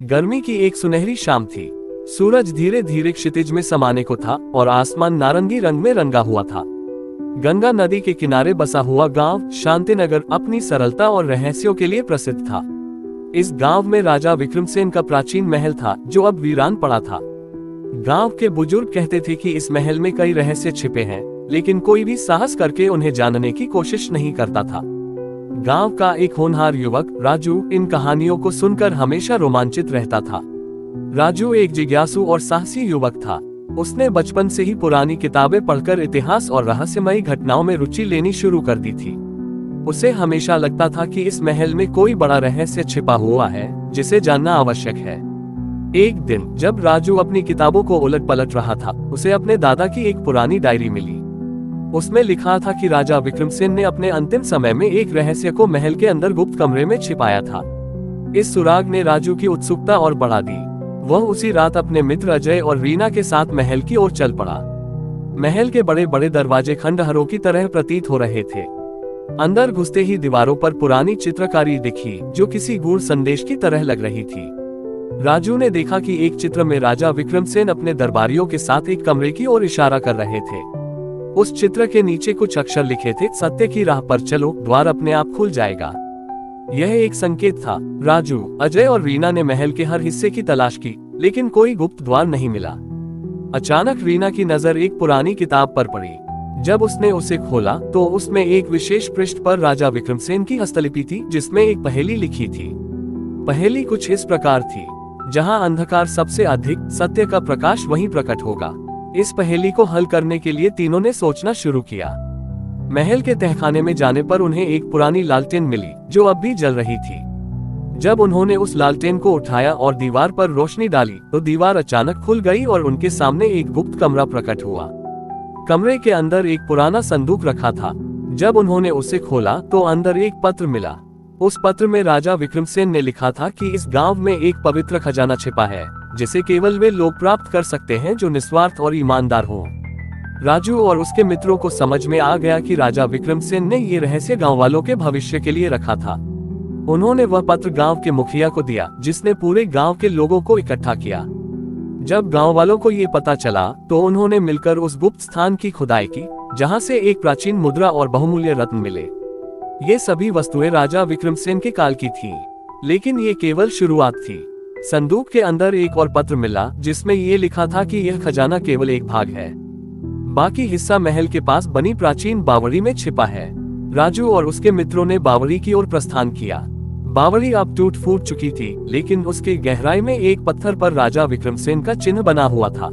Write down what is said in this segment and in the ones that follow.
गर्मी की एक सुनहरी शाम थी। सूरज धीरे धीरे क्षितिज में समाने को था और आसमान नारंगी रंग में रंगा हुआ था। गंगा नदी के किनारे बसा हुआ गांव शांतिनगर अपनी सरलता और रहस्यों के लिए प्रसिद्ध था। इस गांव में राजा विक्रमसेन का प्राचीन महल था जो अब वीरान पड़ा था। गांव के बुजुर्ग कहते थे कि इस महल में कई रहस्य छिपे हैं, लेकिन कोई भी साहस करके उन्हें जानने की कोशिश नहीं करता था। गांव का एक होनहार युवक राजू इन कहानियों को सुनकर हमेशा रोमांचित रहता था। राजू एक जिज्ञासु और साहसी युवक था। उसने बचपन से ही पुरानी किताबें पढ़कर इतिहास और रहस्यमयी घटनाओं में रुचि लेनी शुरू कर दी थी। उसे हमेशा लगता था कि इस महल में कोई बड़ा रहस्य छिपा हुआ है जिसे जानना आवश्यक है। एक दिन जब राजू अपनी किताबों को उलट पलट रहा था, उसे अपने दादा की एक पुरानी डायरी मिली। उसमें लिखा था कि राजा विक्रमसेन ने अपने अंतिम समय में एक रहस्य को महल के अंदर गुप्त कमरे में छिपाया था। इस सुराग ने राजू की उत्सुकता और बढ़ा दी। वह उसी रात अपने मित्र अजय और रीना के साथ महल की ओर चल पड़ा। महल के बड़े बड़े दरवाजे खंडहरों की तरह प्रतीत हो रहे थे। अंदर घुसते ही दीवारों पर पुरानी चित्रकारी दिखी जो किसी गूढ़ संदेश की तरह लग रही थी। राजू ने देखा कि एक चित्र में राजा विक्रमसेन अपने दरबारियों के साथ एक कमरे की ओर इशारा कर रहे थे। उस चित्र के नीचे कुछ अक्षर लिखे थे, सत्य की राह पर चलो, द्वार अपने आप खुल जाएगा। यह एक संकेत था। राजू, अजय और रीना ने महल के हर हिस्से की तलाश की, लेकिन कोई गुप्त द्वार नहीं मिला। अचानक रीना की नजर एक पुरानी किताब पर पड़ी। जब उसने उसे खोला तो उसमें एक विशेष पृष्ठ पर राजा विक्रमसेन की हस्तलिपि थी जिसमें एक पहेली लिखी थी। पहेली कुछ इस प्रकार थी, जहां अंधकार सबसे अधिक, सत्य का प्रकाश वहीं प्रकट होगा। इस पहेली को हल करने के लिए तीनों ने सोचना शुरू किया। महल के तहखाने में जाने पर उन्हें एक पुरानी लालटेन मिली जो अब भी जल रही थी। जब उन्होंने उस लालटेन को उठाया और दीवार पर रोशनी डाली तो दीवार अचानक खुल गई और उनके सामने एक गुप्त कमरा प्रकट हुआ। कमरे के अंदर एक पुराना संदूक रखा था। जब उन्होंने उसे खोला तो अंदर एक पत्र मिला। उस पत्र में राजा विक्रमसेन ने लिखा था कि इस गांव में एक पवित्र खजाना छिपा है जिसे केवल वे लोग प्राप्त कर सकते हैं जो निस्वार्थ और ईमानदार हों। राजू और उसके मित्रों को समझ में आ गया कि राजा विक्रमसेन ने ये रहस्य गांव वालों के भविष्य के लिए रखा था। उन्होंने वह पत्र गांव के मुखिया को दिया, जिसने पूरे गांव के लोगों को इकट्ठा किया। जब गांव वालों को ये पता चला तो उन्होंने मिलकर उस गुप्त स्थान की खुदाई की, जहां से एक प्राचीन मुद्रा और बहुमूल्य रत्न मिले। ये सभी वस्तुएं राजा विक्रमसेन के काल की थीं, लेकिन ये केवल शुरुआत थी। संदूक के अंदर एक और पत्र मिला जिसमें ये लिखा था कि यह खजाना केवल एक भाग है, बाकी हिस्सा महल के पास बनी प्राचीन बावड़ी में छिपा है। राजू और उसके मित्रों ने बावड़ी की ओर प्रस्थान किया। बावड़ी अब टूट फूट चुकी थी, लेकिन उसके गहराई में एक पत्थर पर राजा विक्रमसेन का चिन्ह बना हुआ था।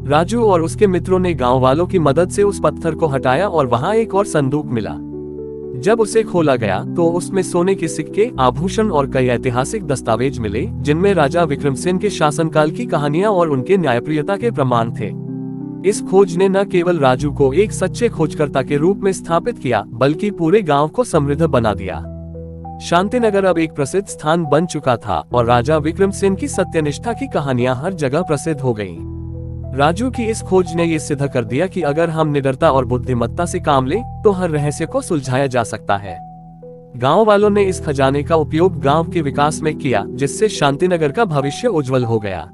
राजू और उसके मित्रों ने गांव वालों की मदद से उस पत्थर को हटाया और वहां एक और संदूक मिला। जब उसे खोला गया तो उसमें सोने के सिक्के, आभूषण और कई ऐतिहासिक दस्तावेज मिले जिनमें राजा विक्रमसेन के शासनकाल की कहानियां और उनके न्यायप्रियता के प्रमाण थे। इस खोज ने न केवल राजू को एक सच्चे खोजकर्ता के रूप में स्थापित किया, बल्कि पूरे गांव को समृद्ध बना दिया। शांतिनगर अब एक प्रसिद्ध स्थान बन चुका था और राजा विक्रमसेन की सत्यनिष्ठा की कहानियां हर जगह प्रसिद्ध हो गईं। राजू की इस खोज ने यह सिद्ध कर दिया कि अगर हम निडरता और बुद्धिमत्ता से काम लें तो हर रहस्य को सुलझाया जा सकता है। गांव वालों ने इस खजाने का उपयोग गांव के विकास में किया, जिससे शांतिनगर का भविष्य उज्जवल हो गया।